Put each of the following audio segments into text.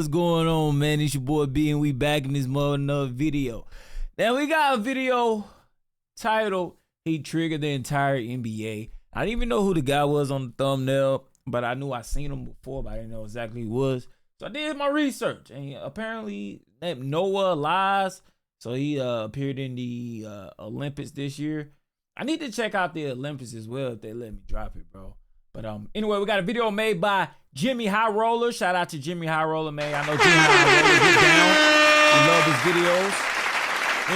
What's going on, man? It's your boy B, and we back in this another video. Now we got a video titled "He Triggered the Entire NBA." I didn't even know who the guy was on the thumbnail, but I knew I seen him before, but I didn't know exactly who he was. So I did my research, and apparently named Noah LYLES. So he appeared in the Olympics this year. I need to check out the Olympics as well if they let me drop it, bro. But anyway, we got a video made by Jimmy High Roller. Shout out to Jimmy High Roller, man. I know Jimmy High Roller get down. We love his videos.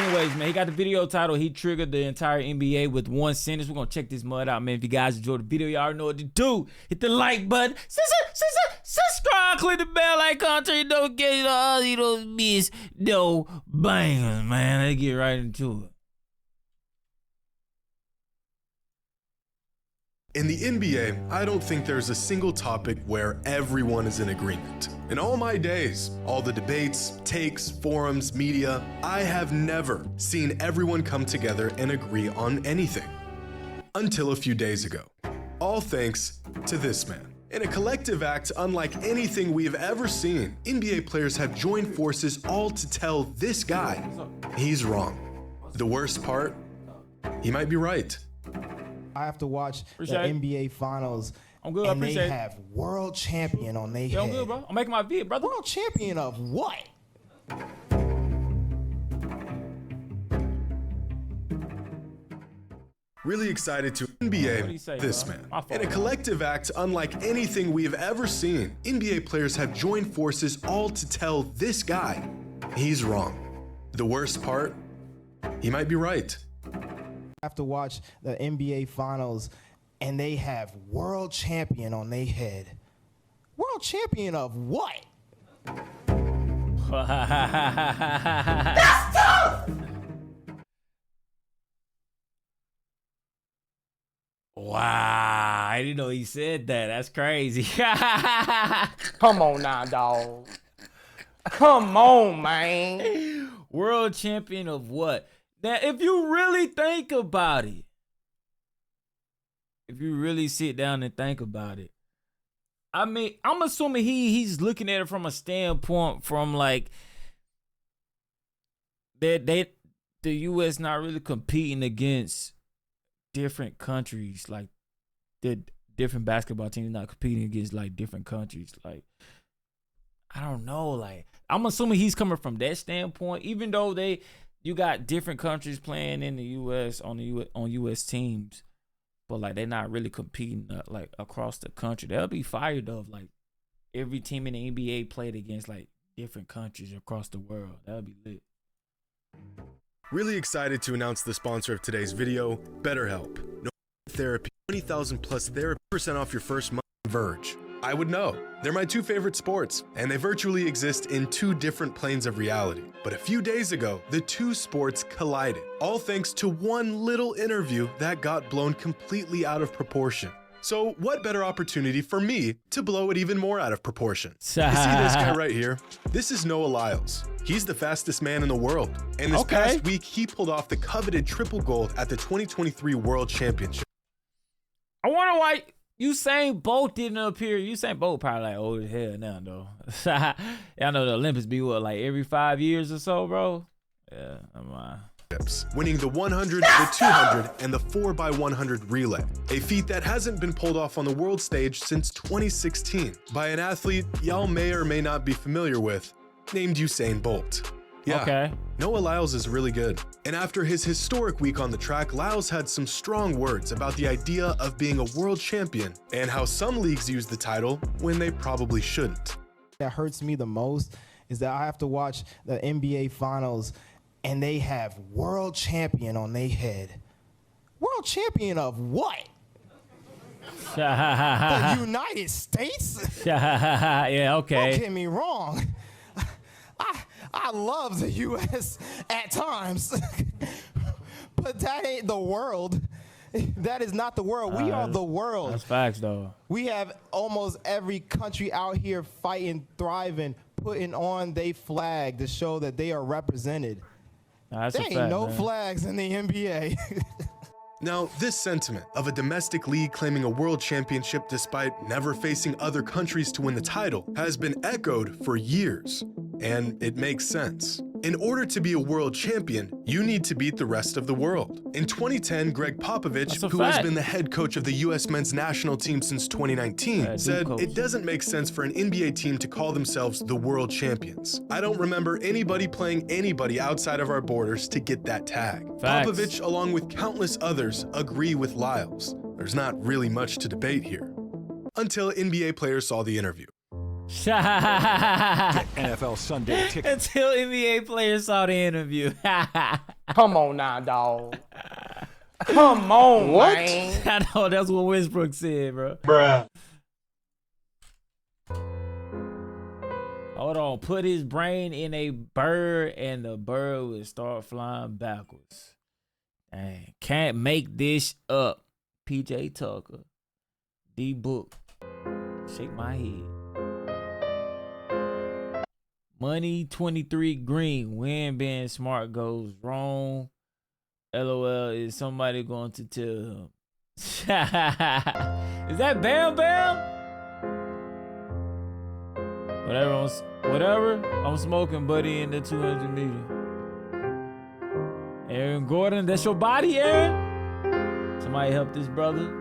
Anyways, man, he got the video title, "He Triggered the Entire NBA with One Sentence." We're gonna check this mud out, man. If you guys enjoyed the video, y'all already know what to do. Hit the like button, subscribe, click the bell icon, so you don't get you don't miss no bangers, man. Let's get right into it. In the NBA, I don't think there's a single topic where everyone is in agreement. In all my days, all the debates, takes, forums, media, I have never seen everyone come together and agree on anything. Until a few days ago. All thanks to this man. In a collective act unlike anything we have ever seen, NBA players have joined forces all to tell this guy he's wrong. The worst part, he might be right. I have to watch the NBA Finals. I'm good. And I appreciate they have world champion on their head. I'm good, bro. I'm making my vid, brother. World champion of what? Really excited to NBA this man. In a collective act unlike anything we have ever seen, NBA players have joined forces all to tell this guy he's wrong. The worst part, he might be right. I have to watch the NBA Finals and they have world champion on their head. World champion of what? That's tough! Wow, I didn't know he said that. That's crazy. Come on now, dog. Come on, man. World champion of what? Now, if you really think about it, if you really sit down and think about it, I mean, I'm assuming he's looking at it from a standpoint from like the U.S. not really competing against different countries, like the different basketball teams not competing against like different countries. Like, I don't know. Like, I'm assuming he's coming from that standpoint, even though you got different countries playing in the U.S. on U.S. teams, but like they're not really competing like across the country. They'll be fired of like every team in the NBA played against like different countries across the world. That'll be lit. Really excited to announce the sponsor of today's video, BetterHelp. No therapy, 20,000 plus therapy, % off your first month. Verge. I would know. They're my two favorite sports, and they virtually exist in two different planes of reality. But a few days ago, the two sports collided, all thanks to one little interview that got blown completely out of proportion. So what better opportunity for me to blow it even more out of proportion? You see this guy right here? This is Noah LYLES. He's the fastest man in the world. And this past week, he pulled off the coveted triple gold at the 2023 World Championship. I wonder why Usain Bolt didn't appear. Usain Bolt probably like old as hell now, though. I know the Olympics be what, like every 5 years or so, bro? Yeah, I'm winning the 100, the 200, and the 4x100 relay, a feat that hasn't been pulled off on the world stage since 2016 by an athlete y'all may or may not be familiar with, named Usain Bolt. Yeah, okay. Noah LYLES is really good. And after his historic week on the track, LYLES had some strong words about the idea of being a world champion and how some leagues use the title when they probably shouldn't. That hurts me the most is that I have to watch the NBA Finals and they have world champion on their head. World champion of what? The United States? Yeah, okay. Don't get me wrong. I love the U.S. at times, but that ain't the world. That is not the world. We are the world. That's facts, though. We have almost every country out here fighting, thriving, putting on their flag to show that they are represented. That's there a ain't fact, no man. flags in the NBA. Now, this sentiment of a domestic league claiming a world championship despite never facing other countries to win the title has been echoed for years, and it makes sense. In order to be a world champion, you need to beat the rest of the world. In 2010, Greg Popovich, who has been the head coach of the US men's national team since 2019, said it doesn't make sense for an NBA team to call themselves the world champions. I don't remember anybody playing anybody outside of our borders to get that tag. Facts. Popovich, along with countless others, agree with LYLES. There's not really much to debate here. Until NBA players saw the interview. NFL Sunday ticket. Until NBA players saw the interview. Come on now, dog. Come on, man. I know, that's what Westbrook said, bro. Bruh. Hold on, put his brain in a bird and the bird will start flying backwards. Dang, can't make this up. PJ Tucker. D-Book. Shake my head. Money 23 green. When being smart goes wrong. LOL, is somebody going to tell him? Is that Bam Bam? Whatever. I'm smoking, buddy, in the 200 meter. Aaron Gordon, that's your body, Aaron? Somebody help this brother.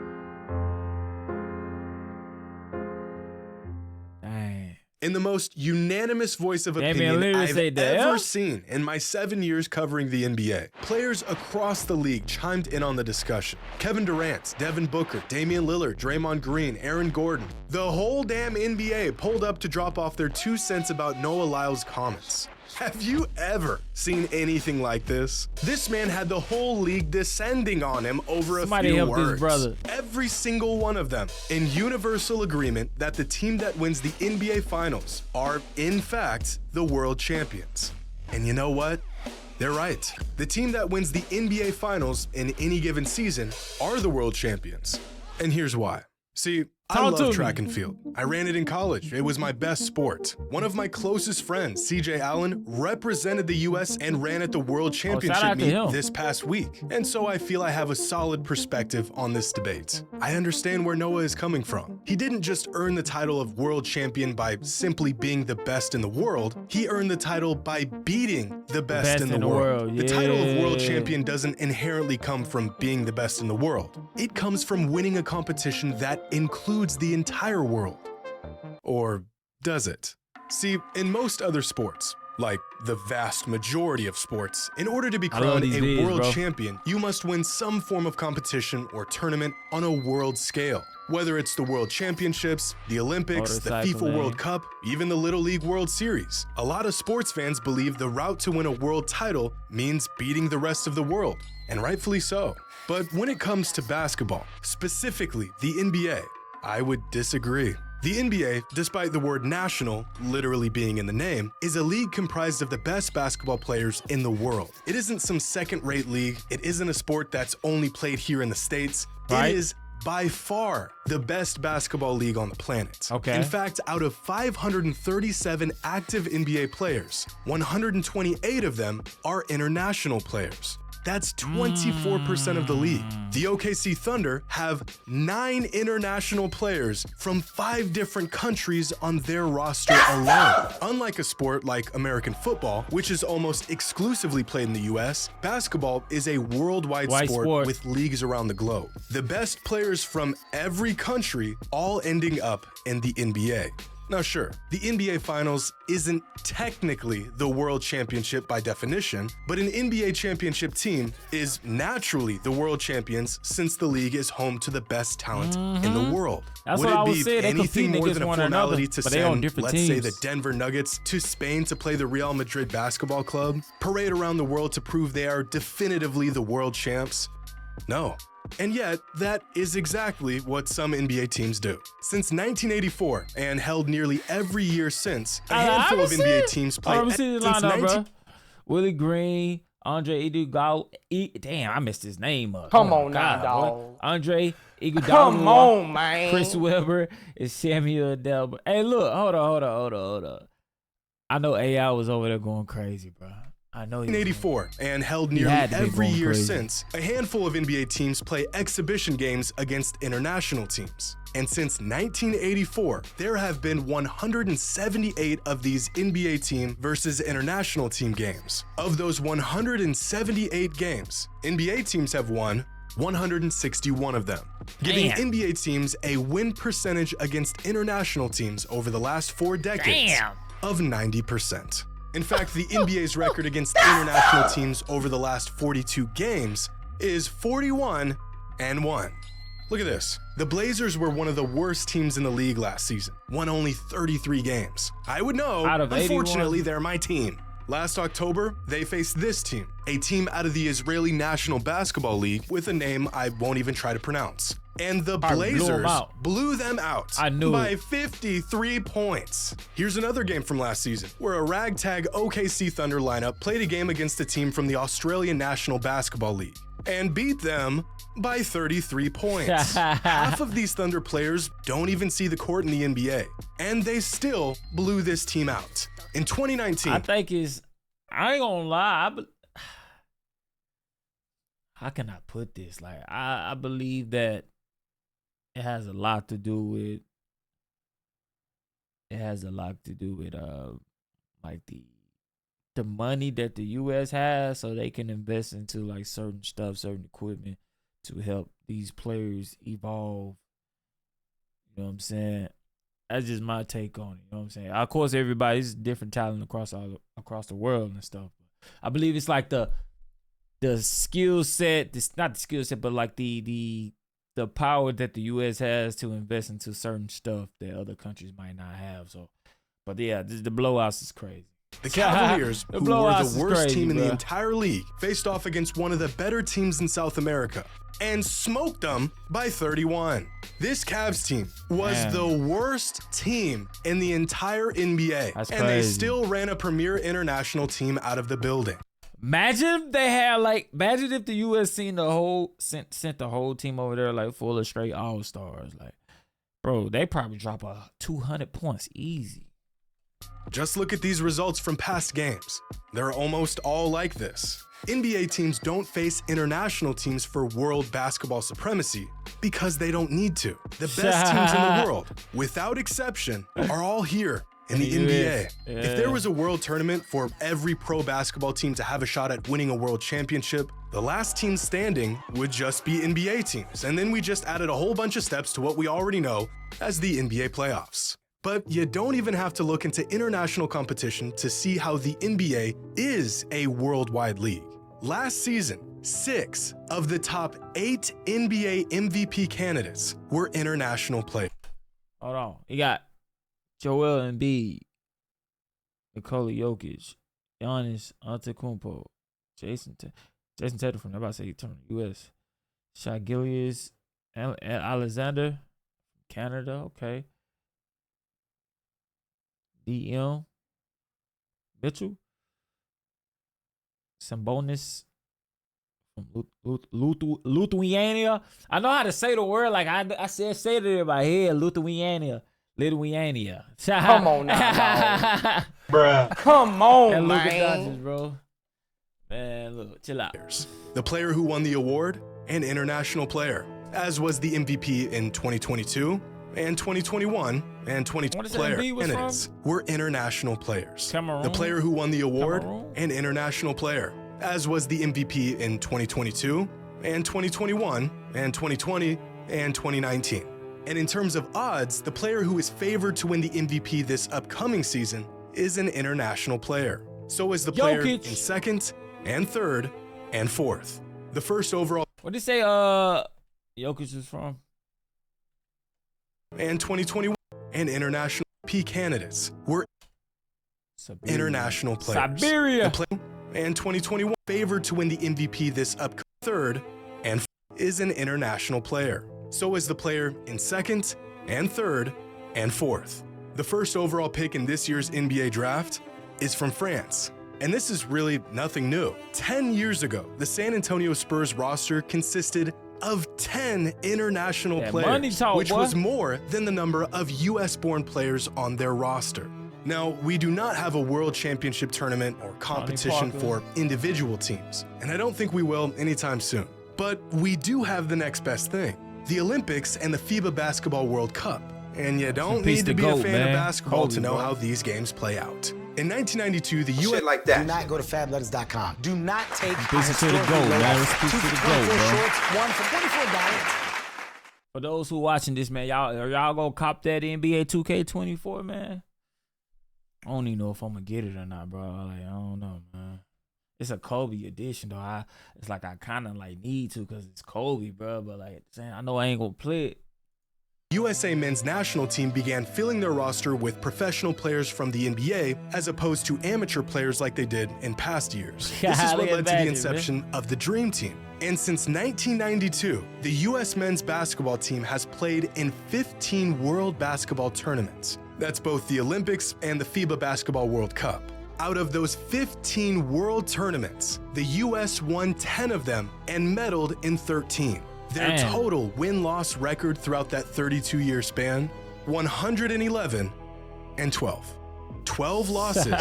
Dang. In the most unanimous voice of opinion I've ever seen in my 7 years covering the NBA, players across the league chimed in on the discussion. Kevin Durant, Devin Booker, Damian Lillard, Draymond Green, Aaron Gordon. The whole damn NBA pulled up to drop off their 2 cents about Noah Lyles' comments. Have you ever seen anything like this? This man had the whole league descending on him over a few words. His brother. Every single one of them in universal agreement that the team that wins the NBA Finals are, in fact, the world champions. And you know what? They're right. The team that wins the NBA Finals in any given season are the world champions. And here's why. See, I love track and field. I ran it in college. It was my best sport. One of my closest friends, CJ Allen, represented the US and ran at the World Championship meet this past week. And so I feel I have a solid perspective on this debate. I understand where Noah is coming from. He didn't just earn the title of world champion by simply being the best in the world. He earned the title by beating the best in the world. The title of world champion doesn't inherently come from being the best in the world. It comes from winning a competition that includes the entire world. Or does it? See, in most other sports, like the vast majority of sports, in order to be crowned a world champion, you must win some form of competition or tournament on a world scale. Whether it's the World Championships, the Olympics, the FIFA World Cup, even the Little League World Series. A lot of sports fans believe the route to win a world title means beating the rest of the world, and rightfully so. But when it comes to basketball, specifically the NBA, I would disagree. The NBA, despite the word national literally being in the name, is a league comprised of the best basketball players in the world. It isn't some second-rate league. It isn't a sport that's only played here in the States. It is by far the best basketball league on the planet. In fact, out of 537 active NBA players, 128 of them are international players. That's 24% of the league. The OKC Thunder have 9 international players from 5 different countries on their roster alone. Unlike a sport like American football, which is almost exclusively played in the US, basketball is a worldwide sport with leagues around the globe. The best players from every country all ending up in the NBA. Now sure, the NBA Finals isn't technically the World Championship by definition, but an NBA championship team is naturally the world champions since the league is home to the best talent in the world. Would it be anything more than a formality to send, let's say, the Denver Nuggets to Spain to play the Real Madrid basketball club, parade around the world to prove they are definitively the world champs? No. And yet, that is exactly what some NBA teams do. Since 1984, and held nearly every year since, a handful of NBA teams play Willie Green, Andre Iguodala. Damn, I messed his name up. Come on now, dog. Andre Iguodala. Come on, man. Chris Webber and Samuel Delbert. Hey, look, hold on. I know AI was over there going crazy, bro. I know. 1984 and held nearly every year since, a handful of NBA teams play exhibition games against international teams. And since 1984, there have been 178 of these NBA team versus international team games. Of those 178 games, NBA teams have won 161 of them, giving NBA teams a win percentage against international teams over the last 4 decades of 90%. In fact, the NBA's record against international teams over the last 42 games is 41-1. Look at this. The Blazers were one of the worst teams in the league last season, won only 33 games. I would know, unfortunately, they're my team. Last October, they faced this team, a team out of the Israeli National Basketball League with a name I won't even try to pronounce. And the Blazers blew them out by 53 points. Here's another game from last season, where a ragtag OKC Thunder lineup played a game against a team from the Australian National Basketball League and beat them by 33 points. Half of these Thunder players don't even see the court in the NBA, and they still blew this team out. In 2019, I think I ain't gonna lie, how can I put this? Like, I believe that it has a lot to do with like the money that the US has, so they can invest into like certain stuff, certain equipment to help these players evolve. You know what I'm saying? That's just my take on it. You know what I'm saying? Of course, everybody's different talent across the world and stuff. I believe it's like the skill set. It's not the skill set, but like the power that the U.S. has to invest into certain stuff that other countries might not have. So, but yeah, the blowouts is crazy. The Cavaliers, who were the worst team in the entire league, faced off against one of the better teams in South America and smoked them by 31. This Cavs team was the worst team in the entire NBA, and they still ran a premier international team out of the building. Imagine if they had imagine if the U.S. sent the whole team over there like full of straight all-stars. Like, bro, they probably drop 200 points easy. Just look at these results from past games. They're almost all like this. NBA teams don't face international teams for world basketball supremacy because they don't need to. The best teams in the world, without exception, are all here in the NBA. If there was a world tournament for every pro basketball team to have a shot at winning a world championship, the last team standing would just be NBA teams. And then we just added a whole bunch of steps to what we already know as the NBA playoffs. But you don't even have to look into international competition to see how the NBA is a worldwide league. Last season, 6 of the top 8 NBA MVP candidates were international players. Hold on. You got Joel Embiid, Nikola Jokic, Giannis Antetokounmpo, Jason Tatum from U.S., Shai Gilgeous, Alexander, Canada, okay. DM Mitchell, Sabonis from Lithuania. I know how to say the word. Like I said it in my head. Lithuania. Come on now, bruh. Come on, man. Bro. Man, look, chill out. The player who won the award, an international player, as was the MVP in 2022 and 2021 and 2020 player candidates were international players. Cameroon? The player who won the award, an international player, as was the MVP in 2022 and 2021 and 2020 and 2019. And in terms of odds, the player who is favored to win the MVP this upcoming season is an international player. So is the player in second and third and fourth. The first overall. What did you say Jokic is from? And 2021 and international P candidates were international players. Siberia. And 2021 favored to win the MVP this upcoming third and is an international player. So is the player in second and third and fourth. The first overall pick in this year's NBA draft is from France. And this is really nothing new. 10 years ago, the San Antonio Spurs roster consisted of 10 international players, which was more than the number of US-born players on their roster. Now, we do not have a world championship tournament or competition for individual teams, and I don't think we will anytime soon. But we do have the next best thing, the Olympics and the FIBA Basketball World Cup. And you don't need to be a fan of basketball to know how these games play out. In 1992, the U.S. like that. Do not go to FabLetters.com. Do not take Piece to the goal, man. Let's piece to the goal, bro. Shorts, one for $24. For those who watching this, man, y'all gonna cop that NBA 2K24, man? I don't even know if I'm gonna get it or not, bro. Like, I don't know, man. It's a Kobe edition, though. It's like I kind of like need to because it's Kobe, bro. But like, I know I ain't gonna play it. USA men's national team began filling their roster with professional players from the NBA as opposed to amateur players like they did in past years. This is what led to the inception of the Dream Team. And since 1992, the US men's basketball team has played in 15 world basketball tournaments. That's both the Olympics and the FIBA Basketball World Cup. Out of those 15 world tournaments, the US won 10 of them and medaled in 13. Their total win-loss record throughout that 32-year span, 111 and 12. 12 losses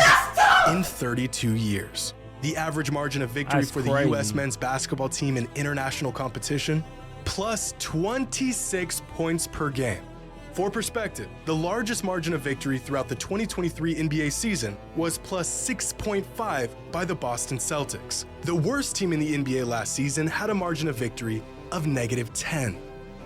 in 32 years. The average margin of victory for the U.S. men's basketball team in international competition, plus 26 points per game. For perspective, the largest margin of victory throughout the 2023 NBA season was plus 6.5 by the Boston Celtics. The worst team in the NBA last season had a margin of victory of -10.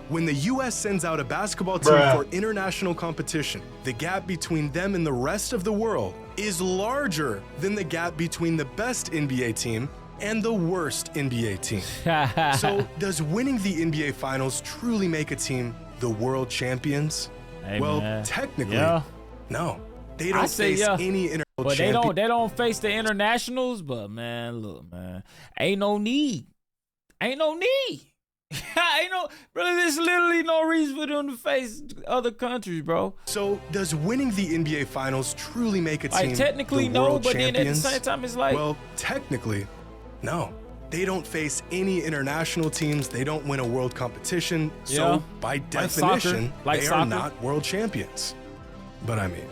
When the U.S. sends out a basketball team for international competition, the gap between them and the rest of the world is larger than the gap between the best NBA team and the worst NBA team. So does winning the NBA Finals truly make a team the world champions? Hey, well, man. technically, no. They don't face any international champions. But they don't face the internationals, but man, look, man. Ain't no need. Bro, there's literally no reason for them to face other countries, bro. So does winning the NBA Finals truly make a team technically the world no, but champions? then at the same time it's like, well, technically, no. They don't face any international teams. They don't win a world competition. So by definition, they are not world champions. But I mean,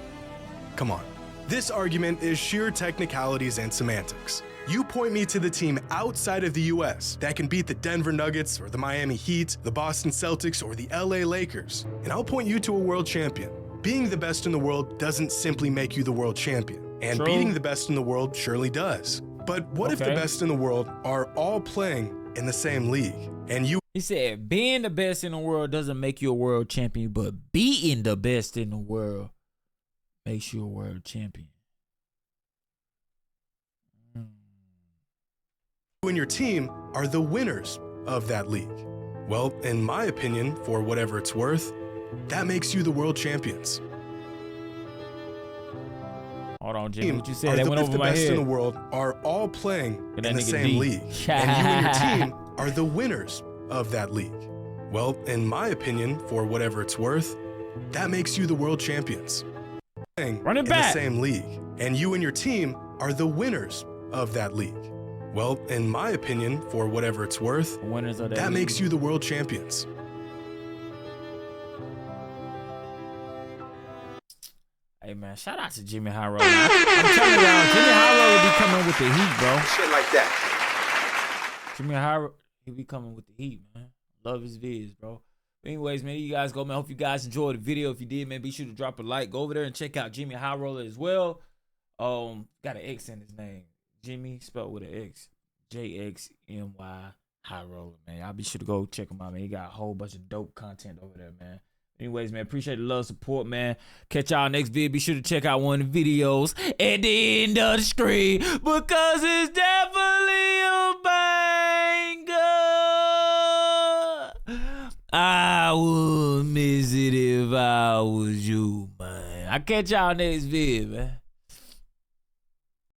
come on. This argument is sheer technicalities and semantics. You point me to the team outside of the US that can beat the Denver Nuggets or the Miami Heat, the Boston Celtics, or the LA Lakers, and I'll point you to a world champion. Being the best in the world doesn't simply make you the world champion, and beating the best in the world surely does. But what if the best in the world are all playing in the same league, and you... He said, being the best in the world doesn't make you a world champion, but beating the best in the world makes you a world champion. You and your team are the winners of that league. Well, in my opinion, for whatever it's worth, that makes you the world champions. Hold on, Jimmy. What you said? That went over my head. The best in the world are all playing in the same league, and you and your team are the winners of that league. Well, in my opinion, for whatever it's worth, that makes you the world champions. Run it back. In the same league, and you and your team are the winners of that league. Well, in my opinion, for whatever it's worth, that makes you the world champions. Hey, man, shout out to Jimmy High Roller. I'm telling y'all, Jimmy High Roller be coming with the heat, bro. Shit like that. Jimmy High Roller, he be coming with the heat, man. Love his vids, bro. But anyways, man, you guys go, man. Hope you guys enjoyed the video. If you did, man, be sure to drop a like. Go over there and check out Jimmy High Roller as well. Got an X in his name. Jimmy, spelled with an X. JXMY High Roller, man. Y'all be sure to go check him out, man. He got a whole bunch of dope content over there, man. Anyways, man, appreciate the love, support, man. Catch y'all next vid. Be sure to check out one of the videos at the end of the screen because it's definitely a banger. I would miss it if I was you, man. I'll catch y'all next vid, man.